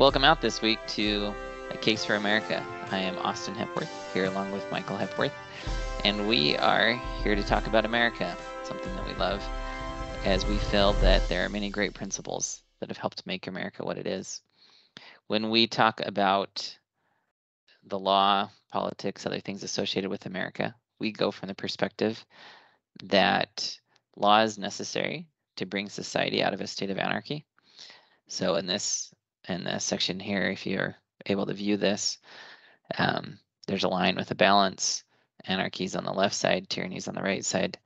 Welcome out this week to A Case for America. I am Austin Hepworth, here along with Michael Hepworth, and we are here to talk about America, something that we love, as we feel that there are many great principles that have helped make America what it is. When we talk about the law, politics, other things associated with America, we go from the perspective that law is necessary to bring society out of a state of anarchy. So in this section here, if you're able to view this, there's a line with a balance. Anarchy's on the left side, tyranny's on the right side.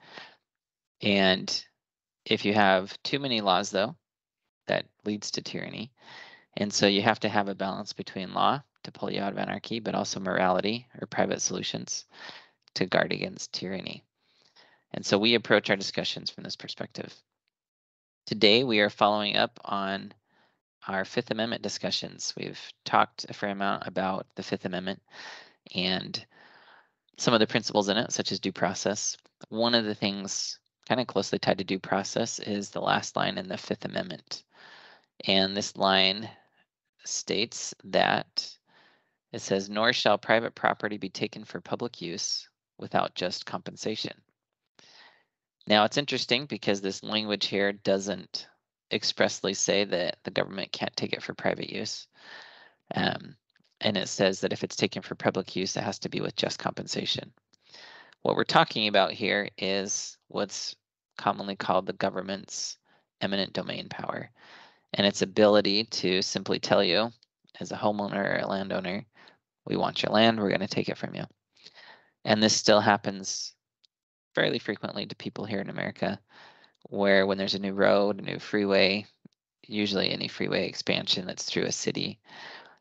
And if you have too many laws, though, that leads to tyranny. And so you have to have a balance between law to pull you out of anarchy, but also morality or private solutions to guard against tyranny. And so we approach our discussions from this perspective. Today, we are following up on our Fifth Amendment discussions. We've talked a fair amount about the Fifth Amendment and some of the principles in it, such as due process. One of the things kind of closely tied to due process is the last line in the Fifth Amendment. And this line states that it says, "Nor shall private property be taken for public use without just compensation." Now, it's interesting because this language here doesn't expressly say that the government can't take it for private use. And it says that if it's taken for public use, it has to be with just compensation. What we're talking about here is what's commonly called the government's eminent domain power, and its ability to simply tell you, as a homeowner or a landowner, we want your land, we're going to take it from you. And this still happens fairly frequently to people here in America, where when there's a new road, a new freeway, usually any freeway expansion that's through a city,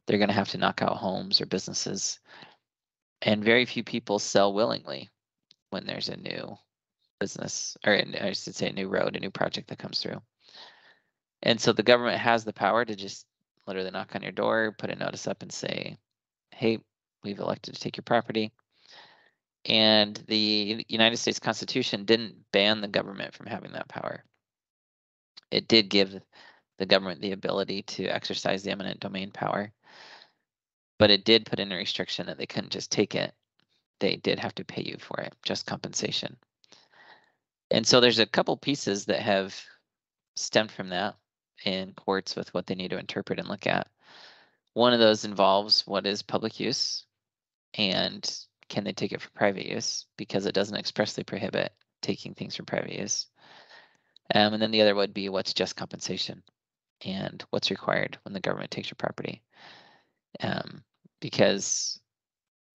they're going to have to knock out homes or businesses. And very few people sell willingly when there's a new business, or I should say a new road, a new project that comes through. And so the government has the power to just literally knock on your door, put a notice up and say, hey, we've elected to take your property. And the United States Constitution didn't ban the government from having that power. It did give the government the ability to exercise the eminent domain power, but it did put in a restriction that they couldn't just take it. They did have to pay you for it, just compensation. And so there's a couple pieces that have stemmed from that in courts with what they need to interpret and look at. One of those involves what is public use and can they take it for private use, because it doesn't expressly prohibit taking things for private use. And then the other would be what's just compensation and what's required when the government takes your property. Because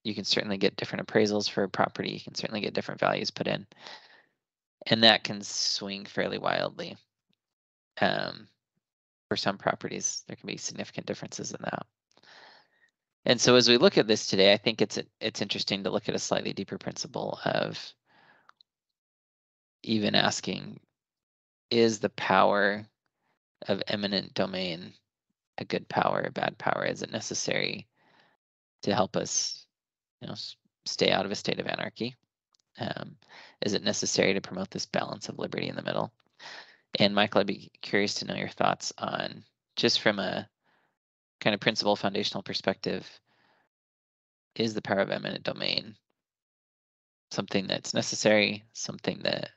you can certainly get different appraisals for a property, you can certainly get different values put in, and that can swing fairly wildly. For some properties, there can be significant differences in that. And so as we look at this today, I think it's interesting to look at a slightly deeper principle of even asking, is the power of eminent domain a good power, a bad power? Is it necessary to help us, stay out of a state of anarchy? Is it necessary to promote this balance of liberty in the middle? And Michael, I'd be curious to know your thoughts on, just from a kind of principle foundational perspective, is the power of eminent domain something that's necessary, something that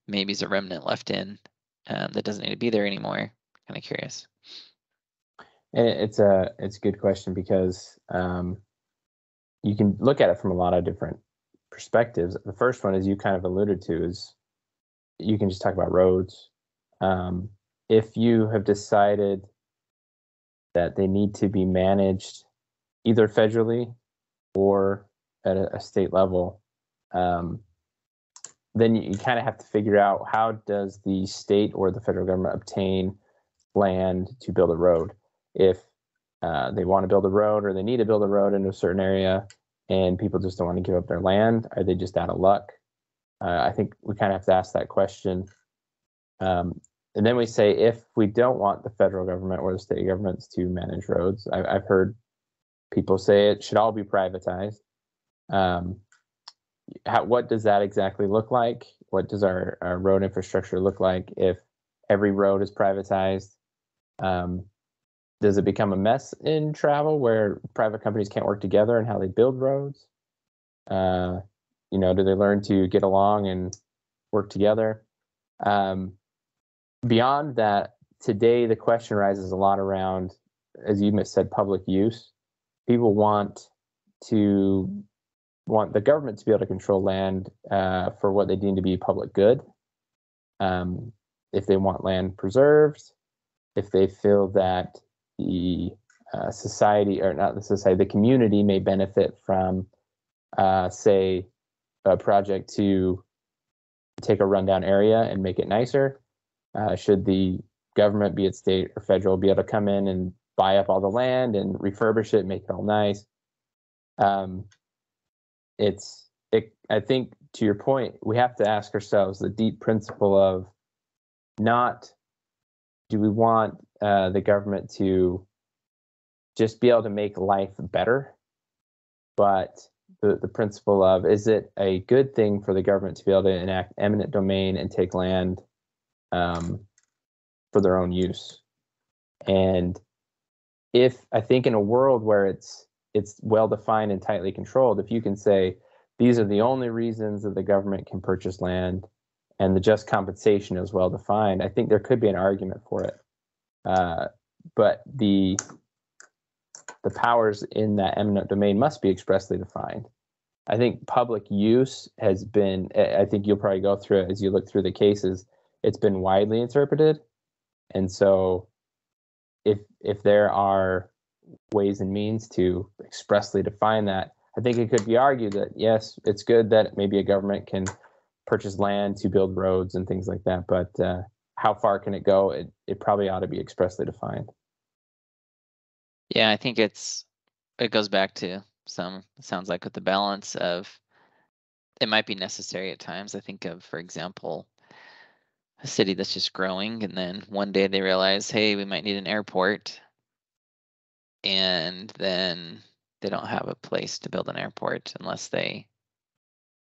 maybe is a remnant left in that doesn't need to be there anymore? Kind of curious. And it's a good question, because you can look at it from a lot of different perspectives. The first one, as you kind of alluded to, is you can just talk about roads. If you have decided that they need to be managed either federally or at a state level, then you kind of have to figure out, how does the state or the federal government obtain land to build a road? If they want to build a road, or they need to build a road into a certain area, and people just don't want to give up their land, are they just out of luck? I think we kind of have to ask that question. And then we say, if we don't want the federal government or the state governments to manage roads, I've heard people say it should all be privatized. What does that exactly look like? What does our road infrastructure look like if every road is privatized? does it become a mess in travel where private companies can't work together and how they build roads? Do they learn to get along and work together? Beyond that, today the question rises a lot around, as you said, public use. People want the government to be able to control land for what they deem to be public good. If they want land preserved, if they feel that the society, or not the society, the community may benefit from, say, a project to take a rundown area and make it nicer. Should the government, be it state or federal, be able to come in and buy up all the land and refurbish it, make it all nice? I think, to your point, we have to ask ourselves the deep principle of, not do we want the government to just be able to make life better, but the principle of, is it a good thing for the government to be able to enact eminent domain and take land for their own use? And I think in a world where it's well defined and tightly controlled, if you can say these are the only reasons that the government can purchase land, and the just compensation is well defined, I think there could be an argument for it. But the powers in that eminent domain must be expressly defined. I think public use has been, I think you'll probably go through it as you look through the cases, it's been widely interpreted. And so if there are ways and means to expressly define that, I think it could be argued that, yes, it's good that maybe a government can purchase land to build roads and things like that, but how far can it go? It probably ought to be expressly defined. Yeah, I think it goes back to sounds like with the balance of, it might be necessary at times. I think of, for example, a city that's just growing, and then one day they realize, hey, we might need an airport, and then they don't have a place to build an airport unless they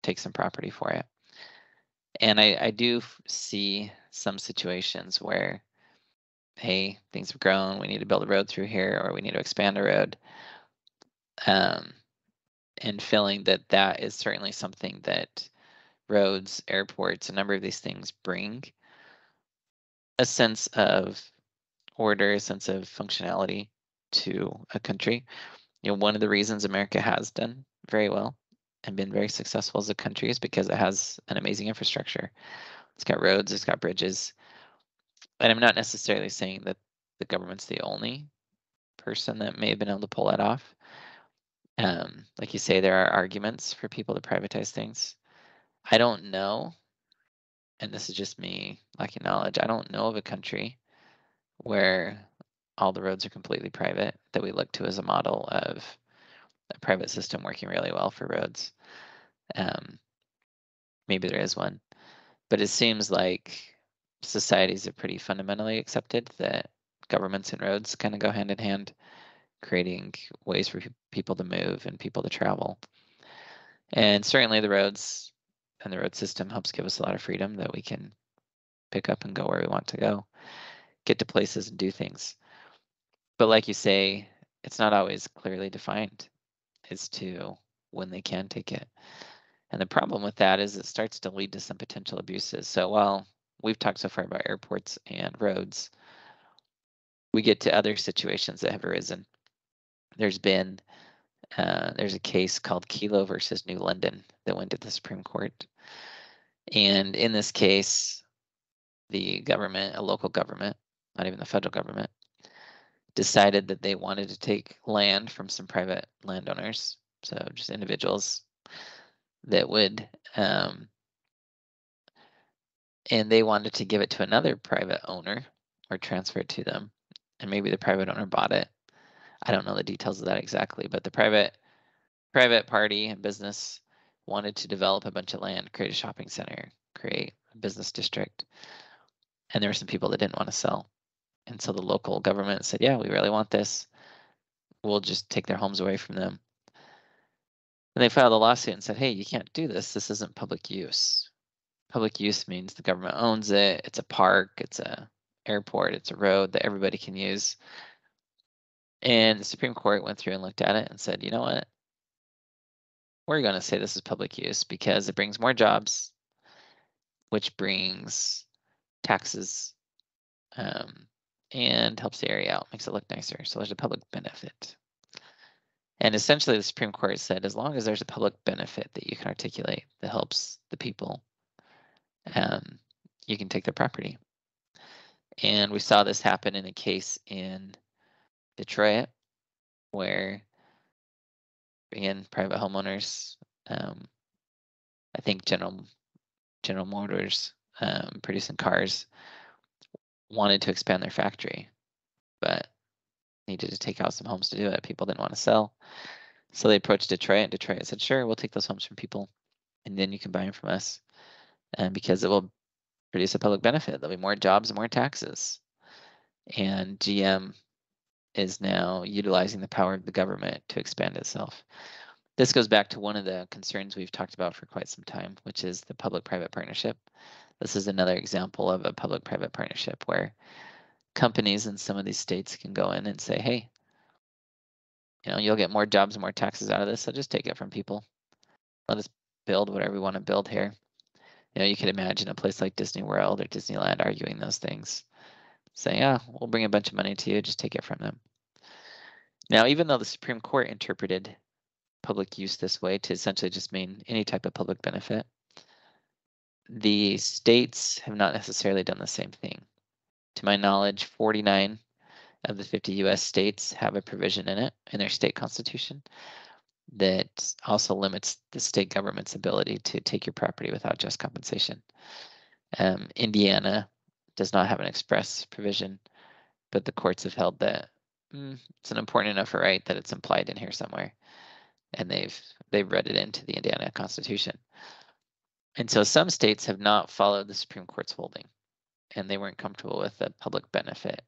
take some property for it. And I do see some situations where, hey, things have grown, we need to build a road through here, or we need to expand a road. And feeling that is certainly something that roads, airports, a number of these things bring a sense of order, a sense of functionality to a country. One of the reasons America has done very well and been very successful as a country is because it has an amazing infrastructure. It's got roads, it's got bridges. And I'm not necessarily saying that the government's the only person that may have been able to pull that off. Like you say, there are arguments for people to privatize things. I don't know, and this is just me lacking knowledge, I don't know of a country where all the roads are completely private that we look to as a model of a private system working really well for roads. Maybe there is one, but it seems like societies have pretty fundamentally accepted that governments and roads kind of go hand in hand, creating ways for people to move and people to travel. And certainly the roads and the road system helps give us a lot of freedom that we can pick up and go where we want to go, get to places and do things. But like you say, it's not always clearly defined as to when they can take it. And the problem with that is it starts to lead to some potential abuses. So while we've talked so far about airports and roads, we get to other situations that have arisen. There's a case called Kelo versus New London that went to the Supreme Court. And in this case, the government, a local government, not even the federal government, decided that they wanted to take land from some private landowners, so just individuals that would, and they wanted to give it to another private owner or transfer it to them. And maybe the private owner bought it. I don't know the details of that exactly, but the private party and business wanted to develop a bunch of land, create a shopping center, create a business district. And there were some people that didn't want to sell. And so the local government said, yeah, we really want this. We'll just take their homes away from them. And they filed a lawsuit and said, hey, you can't do this. This isn't public use. Public use means the government owns it. It's a park, it's a airport, it's a road that everybody can use. And the Supreme Court went through and looked at it and said, you know what? We're going to say this is public use because it brings more jobs, which brings taxes, and helps the area out, makes it look nicer. So there's a public benefit. And essentially the Supreme Court said, as long as there's a public benefit that you can articulate that helps the people, you can take their property. And we saw this happen in a case in Detroit where, again, private homeowners, I think General Motors, producing cars, wanted to expand their factory, but needed to take out some homes to do it. People didn't want to sell. So they approached Detroit, and Detroit said, sure, we'll take those homes from people, and then you can buy them from us. And because it will produce a public benefit, there'll be more jobs and more taxes. And GM is now utilizing the power of the government to expand itself. This goes back to one of the concerns we've talked about for quite some time, which is the public-private partnership. This is another example of a public-private partnership where companies in some of these states can go in and say, hey, you'll get more jobs and more taxes out of this, so just take it from people. Let us build whatever we want to build here. You could imagine a place like Disney World or Disneyland arguing those things, saying, we'll bring a bunch of money to you, just take it from them. Now, even though the Supreme Court interpreted public use this way to essentially just mean any type of public benefit, the states have not necessarily done the same thing. To my knowledge, 49 of the 50 US states have a provision in it, in their state constitution, that also limits the state government's ability to take your property without just compensation. Indiana does not have an express provision, but the courts have held that it's an important enough right that it's implied in here somewhere, and they've read it into the Indiana Constitution. And so some states have not followed the Supreme Court's holding, and they weren't comfortable with the public benefit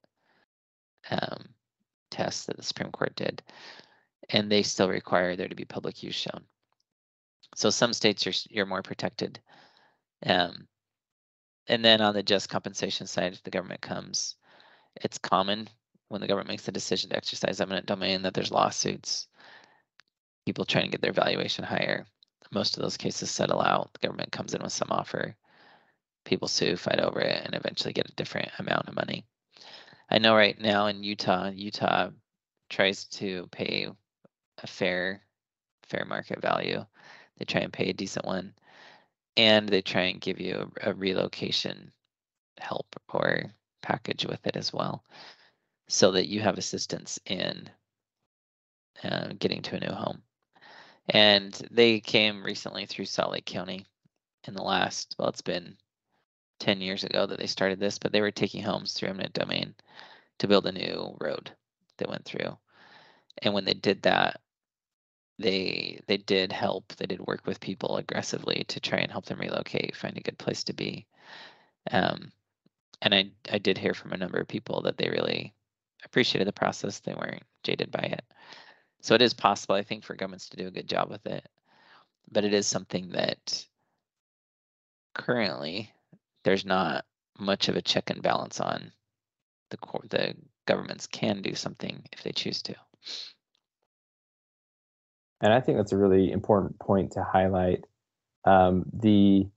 test that the Supreme Court did, and they still require there to be public use shown. So some states you're more protected. And then on the just compensation side, if the government comes, it's common when the government makes the decision to exercise eminent domain that there's lawsuits, people trying to get their valuation higher. Most of those cases settle out. The government comes in with some offer, people sue, fight over it, and eventually get a different amount of money. I know right now in Utah tries to pay a fair market value. They try and pay a decent one, and they try and give you a relocation help or package with it as well, so that you have assistance in getting to a new home. And they came recently through Salt Lake County in the last, well, it's been 10 years ago that they started this, but they were taking homes through eminent domain to build a new road that went through. And when they did that, they did help. They did work with people aggressively to try and help them relocate, find a good place to be. And I did hear from a number of people that they really appreciated the process. They weren't jaded by it. So it is possible, I think, for governments to do a good job with it. But it is something that currently there's not much of a check and balance on. The governments can do something if they choose to. And I think that's a really important point to highlight. The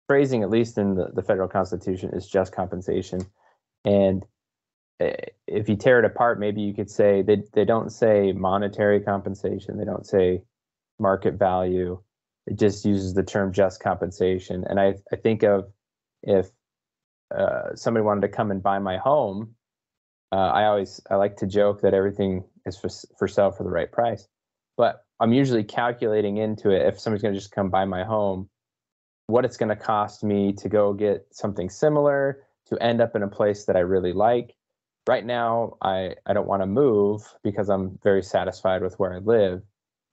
phrasing, at least in the federal constitution, is just compensation. And if you tear it apart, maybe you could say they don't say monetary compensation. They don't say market value. It just uses the term just compensation. And I think of if somebody wanted to come and buy my home, I like to joke that everything is for sale for the right price. But I'm usually calculating into it, if somebody's going to just come buy my home, what it's going to cost me to go get something similar, to end up in a place that I really like. Right now, I don't want to move because I'm very satisfied with where I live.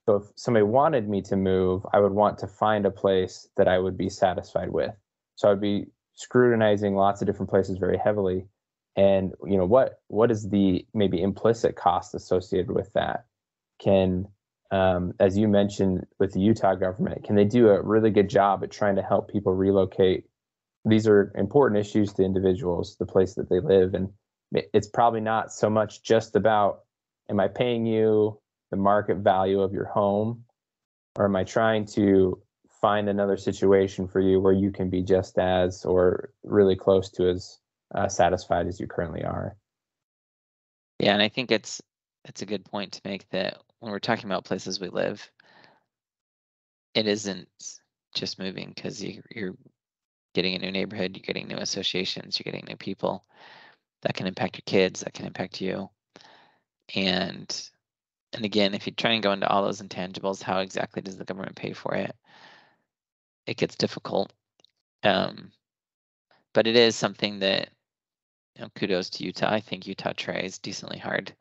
So if somebody wanted me to move, I would want to find a place that I would be satisfied with. So I'd be scrutinizing lots of different places very heavily. And what is the maybe implicit cost associated with that? Can, as you mentioned with the Utah government, can they do a really good job at trying to help people relocate? These are important issues to individuals, the place that they live. And it's probably not so much just about am I paying you the market value of your home, or am I trying to find another situation for you where you can be just as or really close to as satisfied as you currently are? Yeah, and I think it's a good point to make that when we're talking about places we live, it isn't just moving because you're getting a new neighborhood, you're getting new associations, you're getting new people. That can impact your kids, that can impact you. And again, if you try and go into all those intangibles, how exactly does the government pay for it? It gets difficult. But it is something that, kudos to Utah. I think Utah tries decently hard.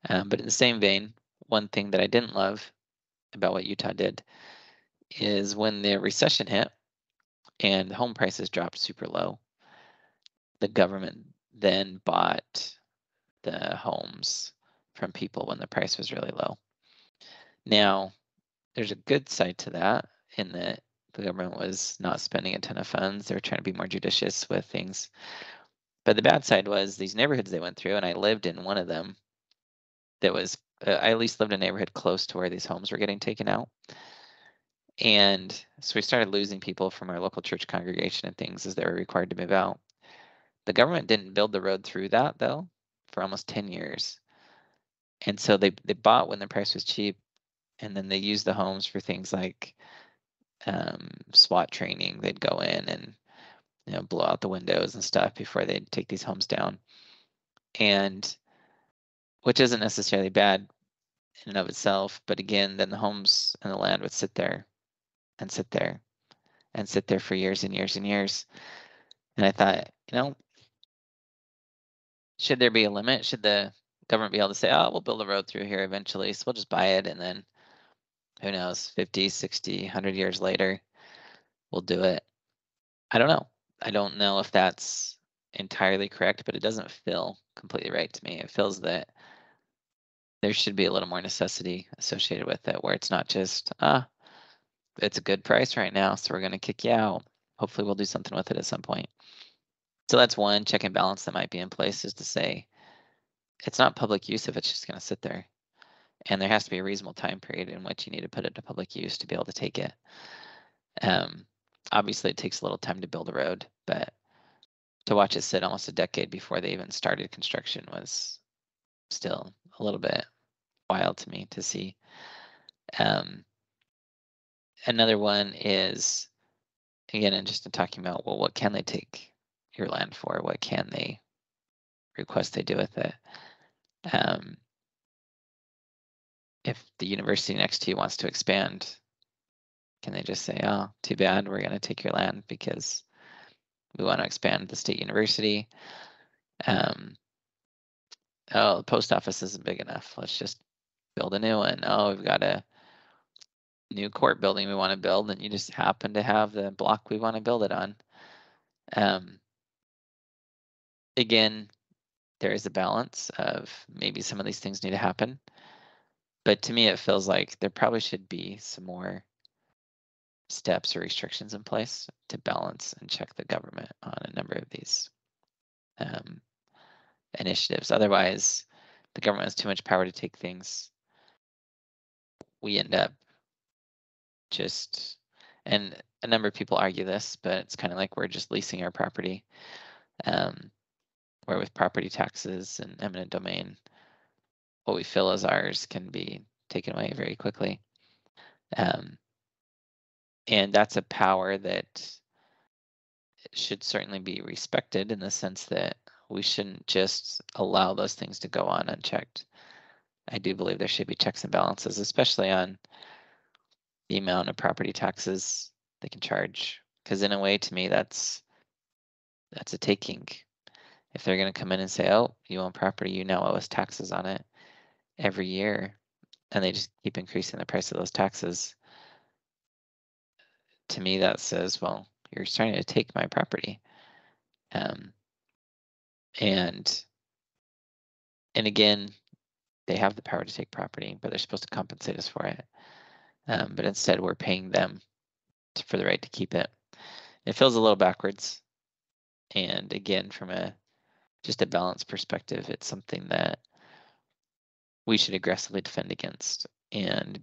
But in the same vein, one thing that I didn't love about what Utah did is when the recession hit and the home prices dropped super low, the government then bought the homes from people when the price was really low. Now, there's a good side to that in that the government was not spending a ton of funds. They were trying to be more judicious with things. But the bad side was these neighborhoods they went through, and I lived in one of them that was, I at least lived in a neighborhood close to where these homes were getting taken out. And so we started losing people from our local church congregation and things as they were required to move out. The government didn't build the road through that, though, for almost 10 years. And so they bought when the price was cheap, and then they used the homes for things like SWAT training. They'd go in and blow out the windows and stuff before they'd take these homes down. And which isn't necessarily bad in and of itself, but again, then the homes and the land would sit there and sit there and sit there for years and years and years. And I thought, should there be a limit? Should the government be able to say, oh, we'll build a road through here eventually, so we'll just buy it, and then who knows, 50, 60, 100 years later, we'll do it. I don't know. I don't know if that's entirely correct, but it doesn't feel completely right to me. It feels that there should be a little more necessity associated with it, where it's not just, it's a good price right now, so we're going to kick you out. Hopefully we'll do something with it at some point. So that's one check and balance that might be in place, is to say it's not public use if it's just going to sit there. And there has to be a reasonable time period in which you need to put it to public use to be able to take it. Obviously, it takes a little time to build a road, but to watch it sit almost a decade before they even started construction was still a little bit wild to me to see. Another one is, again, and just in talking about, well, what can they take your land for? What can they request they do with it? If the university next to you wants to expand, can they just say, oh, too bad, we're going to take your land because we want to expand the state university? Oh, the post office isn't big enough. Let's just build a new one. Oh, we've got a new court building we want to build, and you just happen to have the block we want to build it on. Again, there is a balance of maybe some of these things need to happen. But to me, it feels like there probably should be some more steps or restrictions in place to balance and check the government on a number of these initiatives. Otherwise, the government has too much power to take things. We end up just, and a number of people argue this, but it's kind of like we're just leasing our property, where with property taxes and eminent domain, what we feel is ours can be taken away very quickly. And that's a power that should certainly be respected, in the sense that we shouldn't just allow those things to go on unchecked. I do believe there should be checks and balances, especially on the amount of property taxes they can charge. Because in a way, to me, that's a taking. If they're going to come in and say, oh, you own property, you now owe us taxes on it every year, and they just keep increasing the price of those taxes, to me that says, well, you're starting to take my property. And again, they have the power to take property, but they're supposed to compensate us for it. But instead, we're paying them for the right to keep it. It feels a little backwards. And again, from just a balance perspective, it's something that we should aggressively defend against and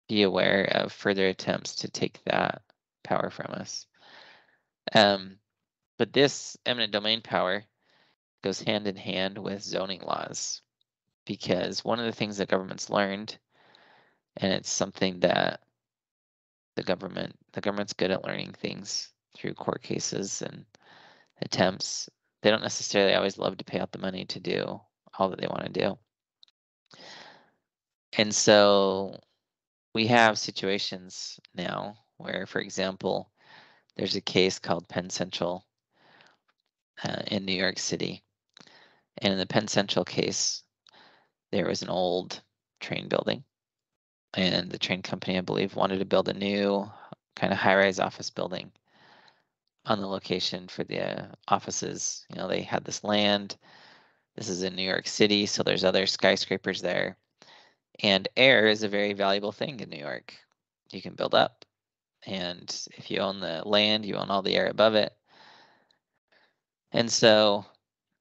be aware of further attempts to take that power from us. But this eminent domain power goes hand in hand with zoning laws, because one of the things that government's learned, and it's something that the government's good at learning things through court cases and attempts. They don't necessarily always love to pay out the money to do all that they want to do. And so we have situations now where, for example, there's a case called Penn Central in New York City. And in the Penn Central case, there was an old train building, and the train company, I believe, wanted to build a new kind of high-rise office building on the location for the offices. You know, they had this land. This is in New York City, so there's other skyscrapers there. And air is a very valuable thing in New York. You can build up, and if you own the land, you own all the air above it. And so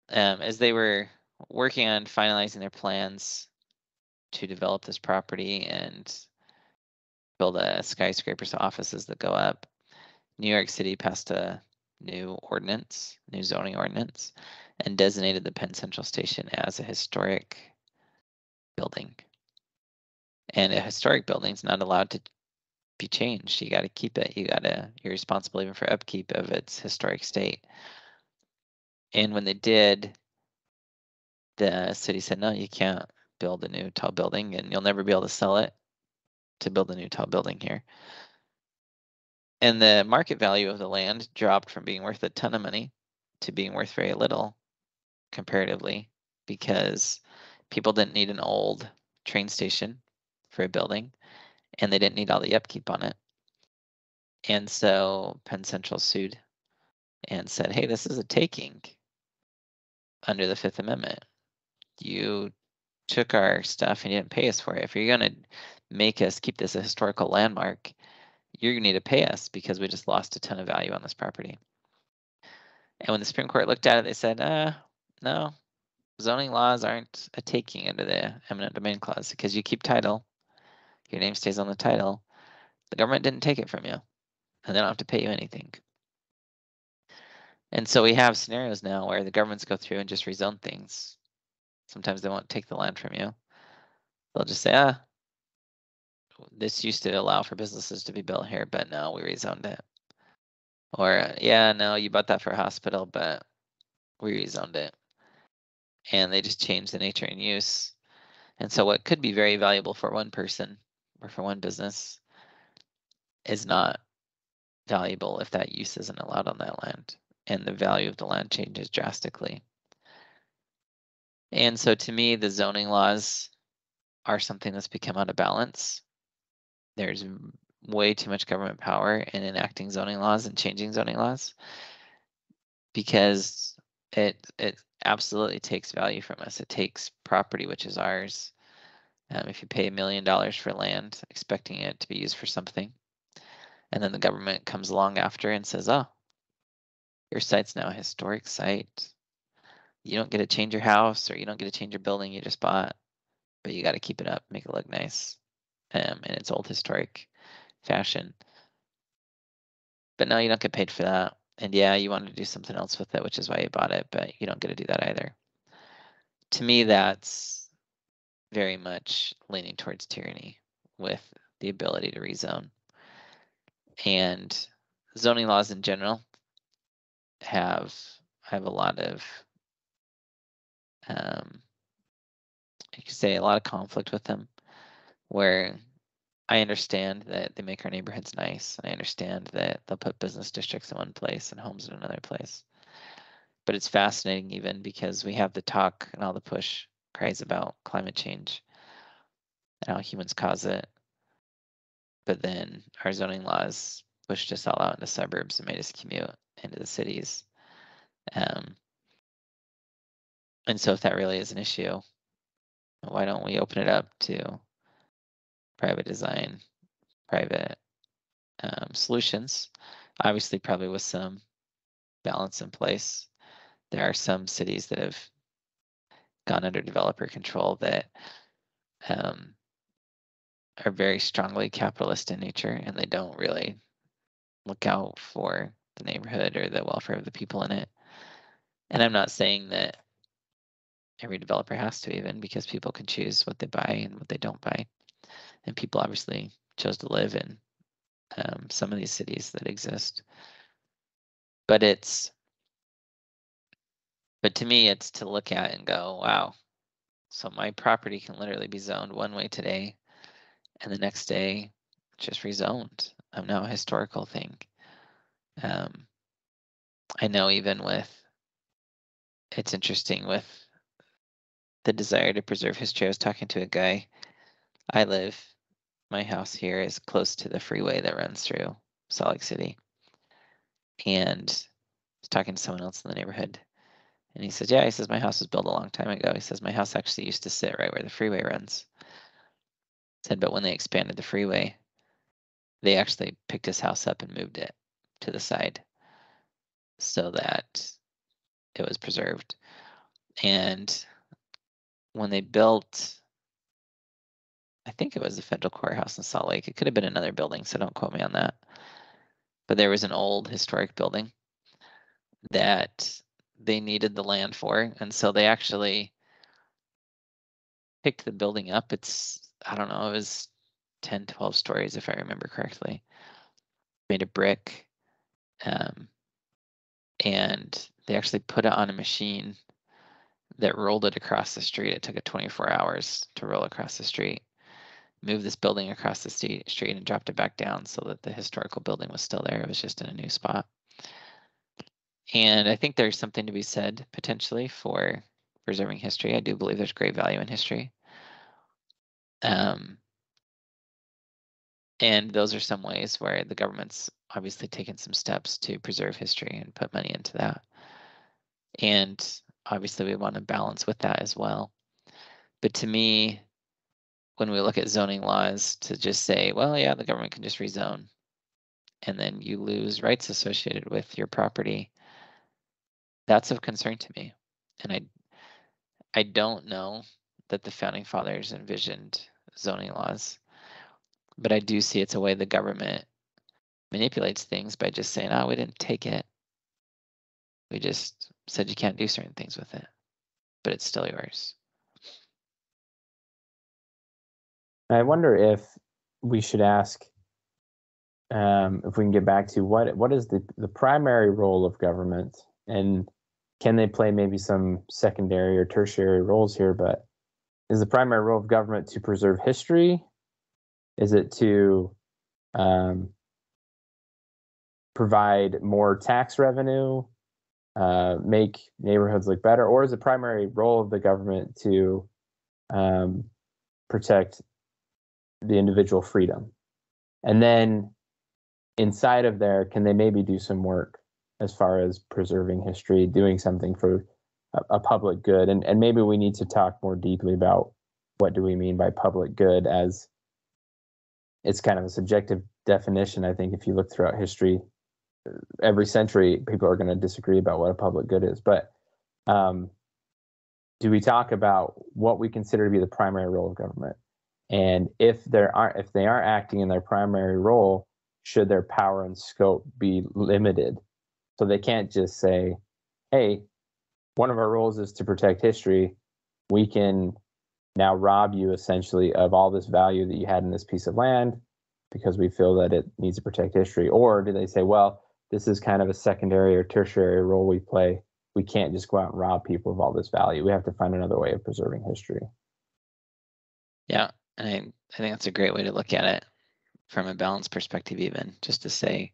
as they were working on finalizing their plans to develop this property and build a skyscrapers to offices that go up, New York City passed a new zoning ordinance, and designated the Penn Central Station as a historic building. And a historic building's not allowed to be changed. You got to keep it. You're responsible even for upkeep of its historic state. And when they did, the city said, no, you can't build a new tall building, and you'll never be able to sell it to build a new tall building here. And the market value of the land dropped from being worth a ton of money to being worth very little comparatively, because people didn't need an old train station for a building, and they didn't need all the upkeep on it. And so Penn Central sued and said, hey, this is a taking under the Fifth Amendment. You took our stuff and you didn't pay us for it. If you're going to make us keep this a historical landmark, you're going to need to pay us, because we just lost a ton of value on this property. And when the Supreme Court looked at it, they said, no, zoning laws aren't a taking under the eminent domain clause, because you keep title, your name stays on the title. The government didn't take it from you, and they don't have to pay you anything. And so we have scenarios now where the governments go through and just rezone things. Sometimes they won't take the land from you. They'll just say, this used to allow for businesses to be built here, but no, we rezoned it. Or, yeah, no, you bought that for a hospital, but we rezoned it. And they just change the nature and use. And so what could be very valuable for one person or for one business is not valuable if that use isn't allowed on that land, and the value of the land changes drastically. And so to me, the zoning laws are something that's become out of balance. There's way too much government power in enacting zoning laws and changing zoning laws, because it absolutely takes value from us. It takes property, which is ours. If you pay $1 million for land, expecting it to be used for something, and then the government comes along after and says, oh, your site's now a historic site. You don't get to change your house, or you don't get to change your building you just bought, but you got to keep it up, make it look nice in its old historic fashion. But no, you don't get paid for that. And yeah, you wanted to do something else with it, which is why you bought it, but you don't get to do that either. To me, that's very much leaning towards tyranny with the ability to rezone. And zoning laws in general have a lot of, you could say, a lot of conflict with them, where I understand that they make our neighborhoods nice. I understand that they'll put business districts in one place and homes in another place. But it's fascinating, even because we have the talk and all the push cries about climate change and how humans cause it. But then our zoning laws pushed us all out into suburbs and made us commute into the cities. And so if that really is an issue, why don't we open it up to private design, private solutions? Obviously, probably with some balance in place. There are some cities that have gone under developer control that are very strongly capitalist in nature, and they don't really look out for the neighborhood or the welfare of the people in it. And I'm not saying that every developer has to, even, because people can choose what they buy and what they don't buy. And people obviously chose to live in some of these cities that exist. But to me, it's to look at and go, wow, so my property can literally be zoned one way today, and the next day just rezoned. I'm now a historical thing. I know even it's interesting with the desire to preserve history. I was talking to a guy. My house here is close to the freeway that runs through Salt Lake City. And I was talking to someone else in the neighborhood. And he says, yeah, he says, my house was built a long time ago. He says, my house actually used to sit right where the freeway runs. He said, but when they expanded the freeway, they actually picked his house up and moved it to the side so that it was preserved. And when they built, I think it was the federal courthouse in Salt Lake, it could have been another building, so don't quote me on that. But there was an old historic building that they needed the land for. And so they actually picked the building up. I don't know, it was 10, 12 stories, if I remember correctly. Made of brick. And they actually put it on a machine that rolled it across the street. It took it 24 hours to roll across the street, move this building across the street and dropped it back down so that the historical building was still there. It was just in a new spot. And I think there's something to be said potentially for preserving history. I do believe there's great value in history. And those are some ways where the government's obviously taken some steps to preserve history and put money into that. And obviously we want to balance with that as well. But to me, when we look at zoning laws, to just say, well, yeah, the government can just rezone, and then you lose rights associated with your property, that's of concern to me. And I don't know that the founding fathers envisioned zoning laws, but I do see it's a way the government manipulates things by just saying, oh, we didn't take it. We just said you can't do certain things with it, but it's still yours. I wonder if we should ask, if we can get back to what is the primary role of government, and can they play maybe some secondary or tertiary roles here? But is the primary role of government to preserve history? Is it to provide more tax revenue, make neighborhoods look better, or is the primary role of the government to protect the individual freedom? And then inside of there, can they maybe do some work as far as preserving history, doing something for a public good? And maybe we need to talk more deeply about what do we mean by public good, as it's kind of a subjective definition. I think if you look throughout history, every century, people are going to disagree about what a public good is. But do we talk about what we consider to be the primary role of government? And if they aren't acting in their primary role, should their power and scope be limited? So they can't just say, hey, one of our roles is to protect history. We can now rob you essentially of all this value that you had in this piece of land because we feel that it needs to protect history. Or do they say, well, this is kind of a secondary or tertiary role we play. We can't just go out and rob people of all this value. We have to find another way of preserving history. Yeah, and I think that's a great way to look at it from a balanced perspective, even just to say,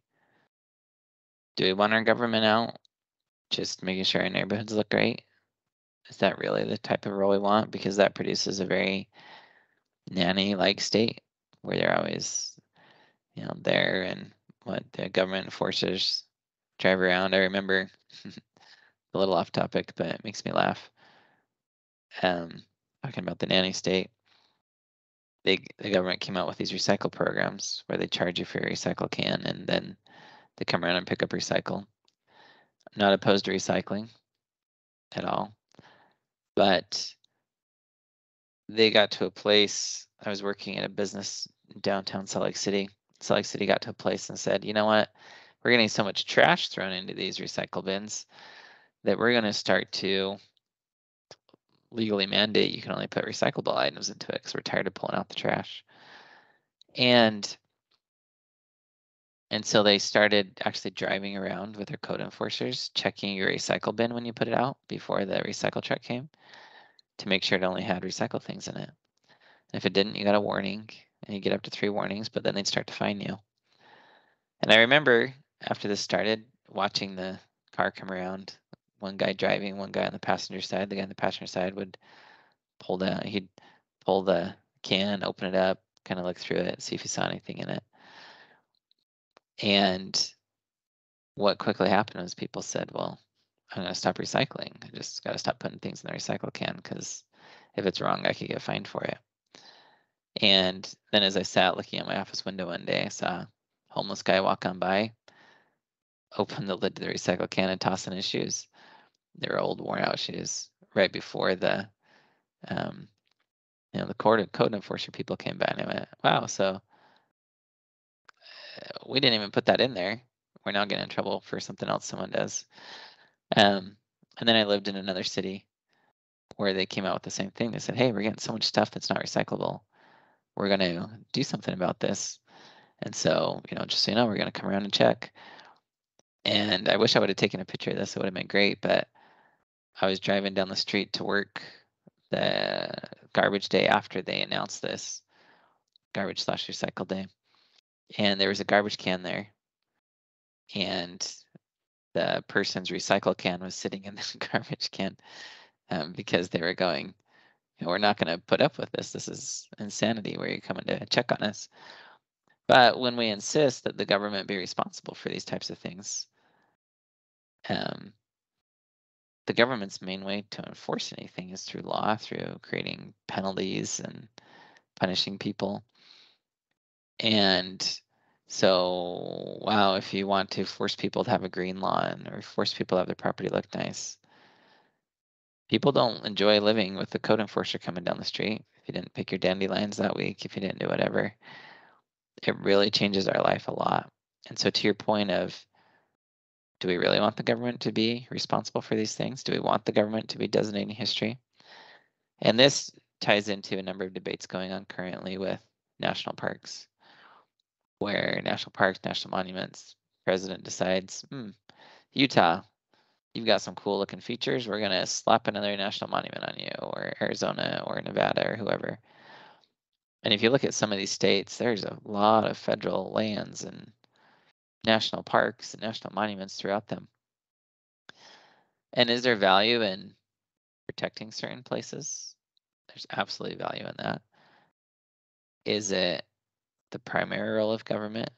do we want our government out just making sure our neighborhoods look great? Is that really the type of role we want? Because that produces a very nanny-like state where they're always, there, and what the government enforcers drive around. I remember a little off topic, but it makes me laugh. Talking about the nanny state, the government came out with these recycle programs where they charge you for your recycle can, and then they come around and pick up recycle. I'm not opposed to recycling at all, but they got to a place. I was working at a business in downtown Salt Lake City. Salt Lake City got to a place and said, you know what? We're getting so much trash thrown into these recycle bins that we're going to start to legally mandate you can only put recyclable items into it because we're tired of pulling out the trash. And so they started actually driving around with their code enforcers, checking your recycle bin when you put it out before the recycle truck came to make sure it only had recycled things in it. And if it didn't, you got a warning, and you get up to 3 warnings, but then they'd start to fine you. And I remember after this started, watching the car come around, one guy driving, one guy on the passenger side. The guy on the passenger side would he'd pull the can, open it up, kind of look through it, see if he saw anything in it. And what quickly happened was people said, well, I'm going to stop recycling. I just got to stop putting things in the recycle can because if it's wrong, I could get fined for it. And then as I sat looking at my office window one day, I saw a homeless guy walk on by, open the lid to the recycle can and toss in his shoes. They were old, worn out shoes right before the, the code enforcer people came by, and I went, wow, so we didn't even put that in there. We're now getting in trouble for something else someone does. And then I lived in another city where they came out with the same thing. They said, hey, we're getting so much stuff that's not recyclable. We're going to do something about this. And so, just so you know, we're going to come around and check. And I wish I would have taken a picture of this. It would have been great. But I was driving down the street to work the garbage day after they announced this, garbage/recycle day. And there was a garbage can there. And the person's recycle can was sitting in the garbage can because they were going, we're not going to put up with this. This is insanity where you're coming to check on us. But when we insist that the government be responsible for these types of things, the government's main way to enforce anything is through law, through creating penalties and punishing people. And so, wow, if you want to force people to have a green lawn or force people to have their property look nice, people don't enjoy living with the code enforcer coming down the street. If you didn't pick your dandelions that week, if you didn't do whatever, it really changes our life a lot. And so to your point of, do we really want the government to be responsible for these things? Do we want the government to be designating history? And this ties into a number of debates going on currently with national parks, where national parks, national monuments, president decides, Utah, you've got some cool looking features. We're going to slap another national monument on you, or Arizona or Nevada or whoever. And if you look at some of these states, there's a lot of federal lands and national parks and national monuments throughout them. And is there value in protecting certain places? There's absolutely value in that. Is it the primary role of government?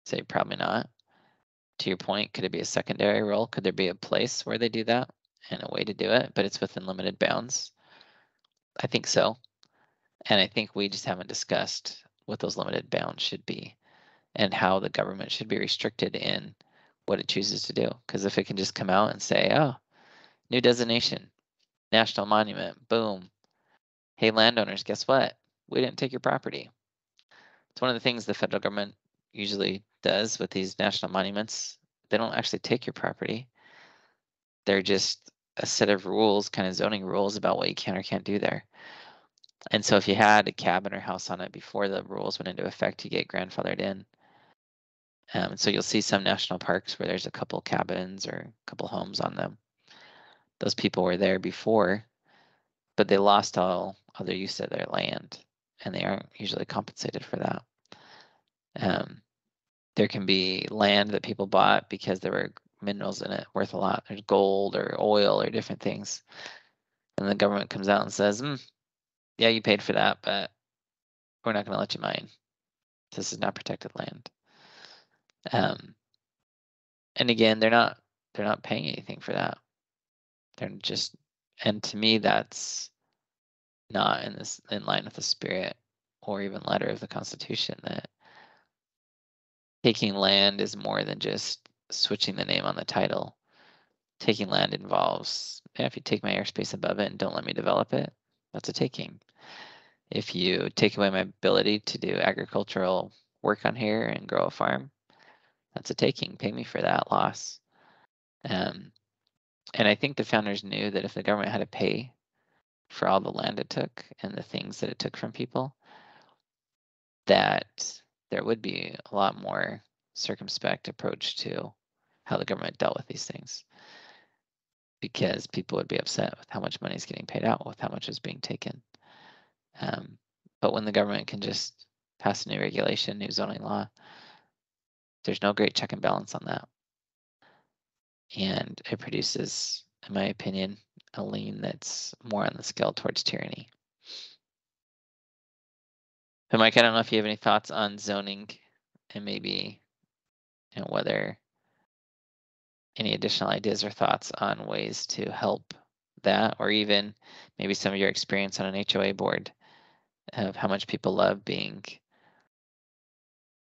Say probably not. To your point, could it be a secondary role? Could there be a place where they do that and a way to do it, but it's within limited bounds? I think so. And I think we just haven't discussed what those limited bounds should be and how the government should be restricted in what it chooses to do. Because if it can just come out and say, oh, new designation, national monument, boom. Hey, landowners, guess what? We didn't take your property. It's one of the things the federal government usually does with these national monuments. They don't actually take your property. They're just a set of rules, kind of zoning rules about what you can or can't do there. And so if you had a cabin or house on it before the rules went into effect, you get grandfathered in. So you'll see some national parks where there's a couple cabins or a couple homes on them. Those people were there before, but they lost all other use of their land, and they aren't usually compensated for that. There can be land that people bought because there were minerals in it worth a lot. There's gold or oil or different things. And the government comes out and says, yeah, you paid for that, but we're not going to let you mine. This is not protected land. And again, they're not paying anything for that. They're just, and to me, that's not in line with the spirit or even letter of the Constitution, that taking land is more than just switching the name on the title. Taking land involves, if you take my airspace above it and don't let me develop it, That's a taking. If you take away my ability to do agricultural work on here and grow a farm, that's a taking. Pay me for that loss. And I think the founders knew that if the government had to pay for all the land it took and the things that it took from people, that there would be a lot more circumspect approach to how the government dealt with these things, because people would be upset with how much money is getting paid out, with how much is being taken. But when the government can just pass a new regulation, new zoning law, there's no great check and balance on that. And it produces, in my opinion, a lean that's more on the scale towards tyranny. But Mike, I don't know if you have any thoughts on zoning and maybe, whether any additional ideas or thoughts on ways to help that, or even maybe some of your experience on an HOA board of how much people love being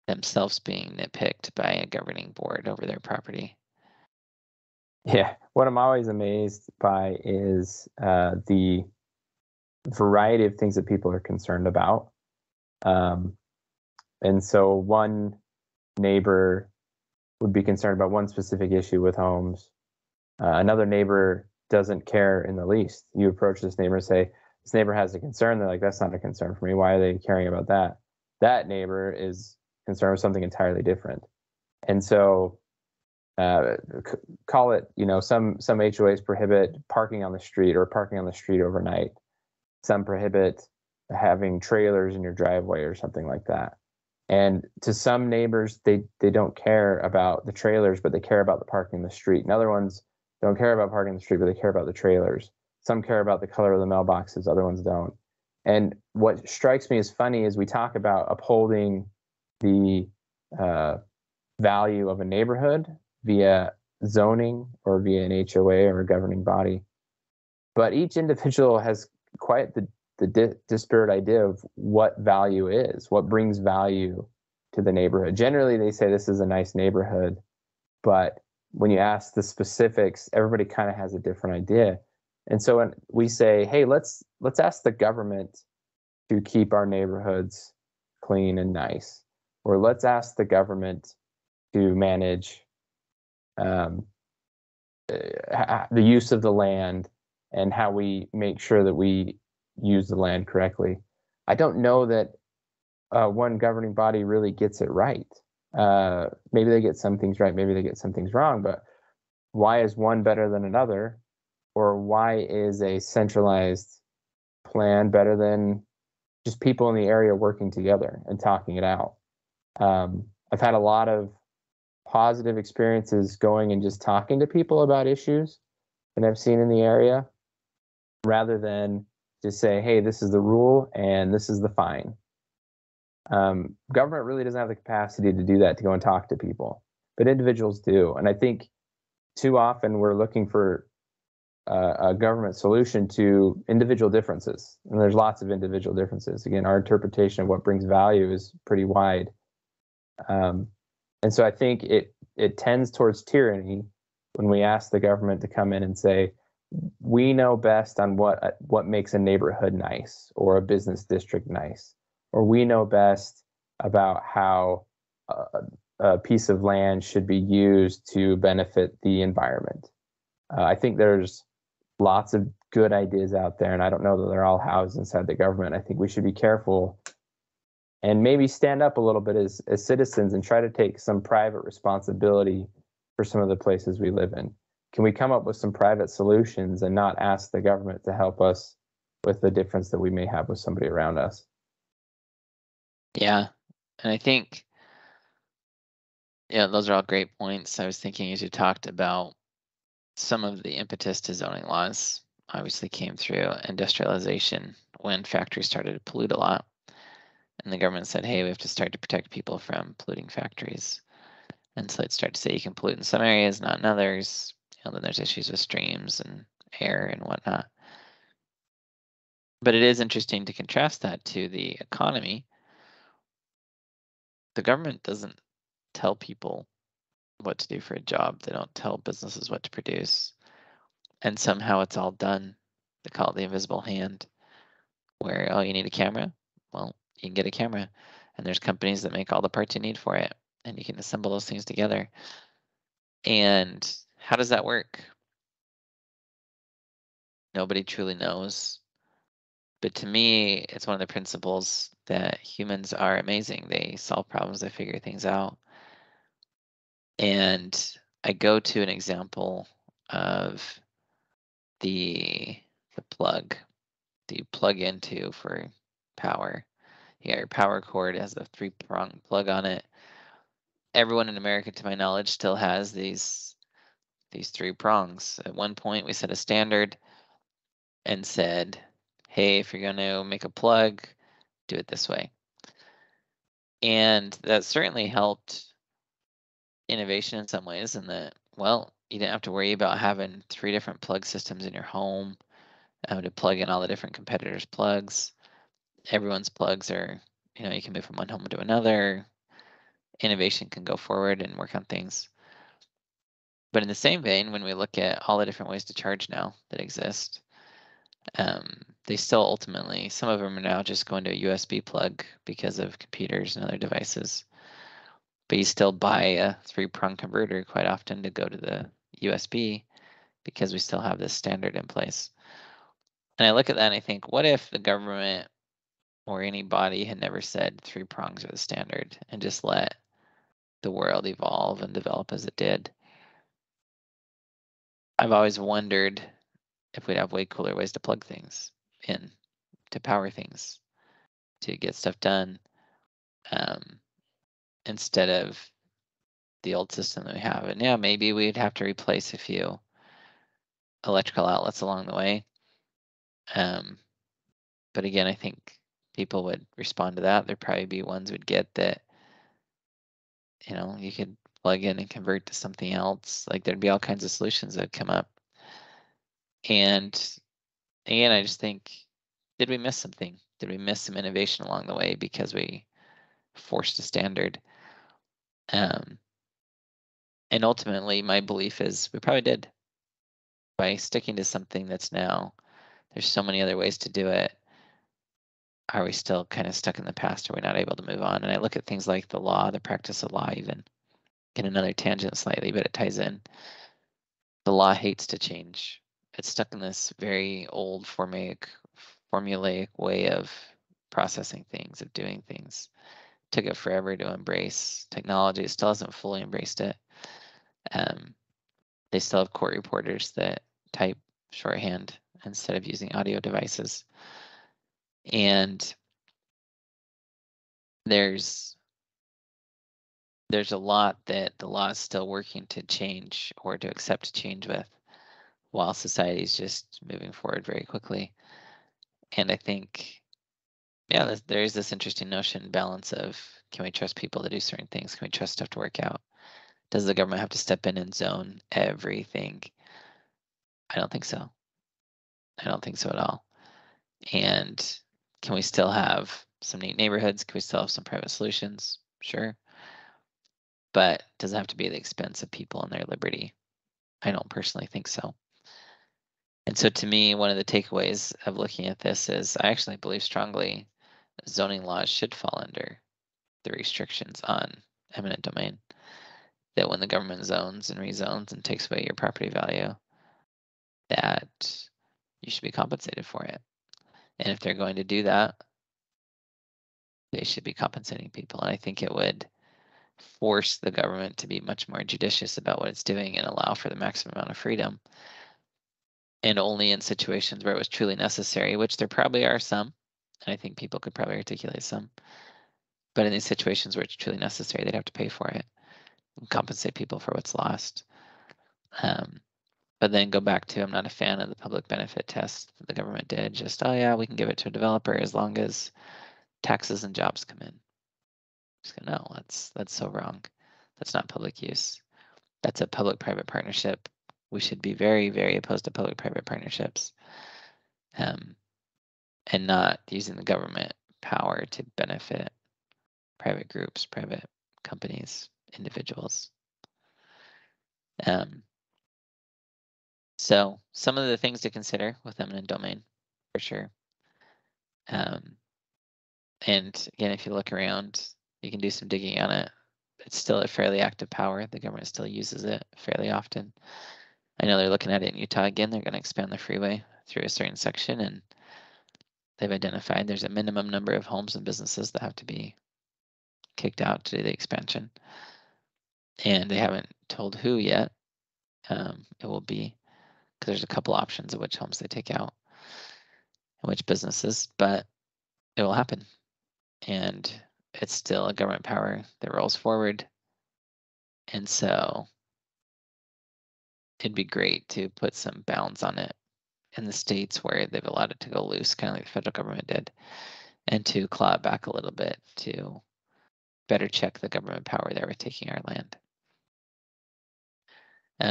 themselves being nitpicked by a governing board over their property. Yeah, what I'm always amazed by is the variety of things that people are concerned about. And so one neighbor would be concerned about one specific issue with homes. Another neighbor doesn't care in the least. You approach this neighbor and say, this neighbor has a concern. They're like, that's not a concern for me. Why are they caring about that? That neighbor is concerned with something entirely different. And so call it, some HOAs prohibit parking on the street or parking on the street overnight. Some prohibit having trailers in your driveway or something like that. And to some neighbors, they don't care about the trailers, but they care about the parking in the street. And other ones don't care about parking in the street, but they care about the trailers. Some care about the color of the mailboxes, other ones don't. And what strikes me as funny is we talk about upholding the value of a neighborhood via zoning or via an HOA or a governing body. But each individual has quite the disparate idea of what value is, what brings value to the neighborhood. Generally, they say this is a nice neighborhood, but when you ask the specifics, everybody kind of has a different idea. And so when we say, hey, let's ask the government to keep our neighborhoods clean and nice, or let's ask the government to manage the use of the land and how we make sure that we use the land correctly. I don't know that one governing body really gets it right. Maybe they get some things right, maybe they get some things wrong, but why is one better than another? Or why is a centralized plan better than just people in the area working together and talking it out? I've had a lot of positive experiences going and just talking to people about issues that I've seen in the area, rather than just say, hey, this is the rule and this is the fine. Government really doesn't have the capacity to do that, to go and talk to people, but individuals do. And I think too often we're looking for a government solution to individual differences. And there's lots of individual differences. Again, our interpretation of what brings value is pretty wide. And so I think it tends towards tyranny when we ask the government to come in and say, we know best on what makes a neighborhood nice or a business district nice, or we know best about how a piece of land should be used to benefit the environment. I think there's lots of good ideas out there, and I don't know that they're all housed inside the government. I think we should be careful and maybe stand up a little bit as citizens and try to take some private responsibility for some of the places we live in. Can we come up with some private solutions and not ask the government to help us with the difference that we may have with somebody around us? Yeah, and I think, those are all great points. I was thinking as you talked about some of the impetus to zoning laws obviously came through industrialization, when factories started to pollute a lot. And the government said, hey, we have to start to protect people from polluting factories. And so it started to say you can pollute in some areas, not in others. Then there's issues with streams and air and whatnot. But it is interesting to contrast that to the economy. The government doesn't tell people what to do for a job. They don't tell businesses what to produce. And somehow it's all done. They call it the invisible hand. where, oh, you need a camera? Well, you can get a camera, and there's companies that make all the parts you need for it, and you can assemble those things together. And how does that work? Nobody truly knows. But to me, it's one of the principles that humans are amazing. They solve problems, they figure things out. And I go to an example of the plug that you plug into for power. You got your power cord, it has the 3-prong plug on it. Everyone in America, to my knowledge, still has these 3 prongs. At one point, we set a standard and said, hey, if you're going to make a plug, do it this way. And that certainly helped innovation in some ways, in that, well, you didn't have to worry about having 3 different plug systems in your home to plug in all the different competitors' plugs. Everyone's plugs are, you can move from one home to another. Innovation can go forward and work on things. But in the same vein, when we look at all the different ways to charge now that exist, they still ultimately, some of them are now just going to a USB plug because of computers and other devices. But you still buy a 3-prong converter quite often to go to the USB because we still have this standard in place. And I look at that and I think, what if the government or any body had never said 3 prongs are the standard and just let the world evolve and develop as it did? I've always wondered if we'd have way cooler ways to plug things in, to power things, to get stuff done, instead of the old system that we have. And yeah, maybe we'd have to replace a few electrical outlets along the way. But again, I think people would respond to that. There'd probably be ones we'd get that, you could plug in and convert to something else. Like there'd be all kinds of solutions that come up. And again, I just think, did we miss something? Did we miss some innovation along the way because we forced a standard? And ultimately, my belief is we probably did. By sticking to something that's now, there's so many other ways to do it. Are we still kind of stuck in the past? Are we not able to move on? And I look at things like the law, the practice of law, even. Get another tangent slightly, but it ties in. The law hates to change. It's stuck in this very old formulaic way of processing things, of doing things. It took it forever to embrace technology. It still hasn't fully embraced it. They still have court reporters that type shorthand instead of using audio devices. And there's a lot that the law is still working to change or to accept change with, while society is just moving forward very quickly. And I think, yeah, there is this interesting notion, balance of, can we trust people to do certain things? Can we trust stuff to work out? Does the government have to step in and zone everything? I don't think so. I don't think so at all. And can we still have some neat neighborhoods? Can we still have some private solutions? Sure. But does it have to be at the expense of people and their liberty? I don't personally think so. And so to me, one of the takeaways of looking at this is I actually believe strongly zoning laws should fall under the restrictions on eminent domain. That when the government zones and rezones and takes away your property value, that you should be compensated for it. And if they're going to do that, they should be compensating people. And I think it would force the government to be much more judicious about what it's doing and allow for the maximum amount of freedom. And only in situations where it was truly necessary, which there probably are some, and I think people could probably articulate some. But in these situations where it's truly necessary, they'd have to pay for it and compensate people for what's lost. But then go back to, I'm not a fan of the public benefit test that the government did. Just, oh yeah, we can give it to a developer as long as taxes and jobs come in. Just go, no, that's so wrong. That's not public use. That's a public-private partnership. We should be very, very opposed to public-private partnerships, and not using the government power to benefit private groups, private companies, individuals. So some of the things to consider with eminent domain, for sure. And again, if you look around, you can do some digging on it. It's still a fairly active power. The government still uses it fairly often. I know they're looking at it in Utah again. They're going to expand the freeway through a certain section, and they've identified there's a minimum number of homes and businesses that have to be kicked out to do the expansion. And they haven't told who yet. It will be, because there's a couple options of which homes they take out and which businesses, but it will happen. And it's still a government power that rolls forward. And so it'd be great to put some bounds on it in the states where they've allowed it to go loose, kind of like the federal government did, and to claw it back a little bit to better check the government power that we're taking our land.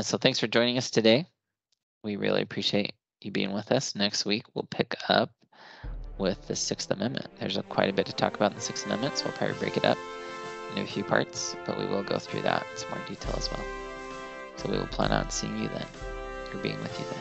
So thanks for joining us today. We really appreciate you being with us. Next week, we'll pick up with the Sixth Amendment. There's quite a bit to talk about in the Sixth Amendment, so we'll probably break it up into a few parts, but we will go through that in some more detail as well. So we will plan on seeing you then, or being with you then.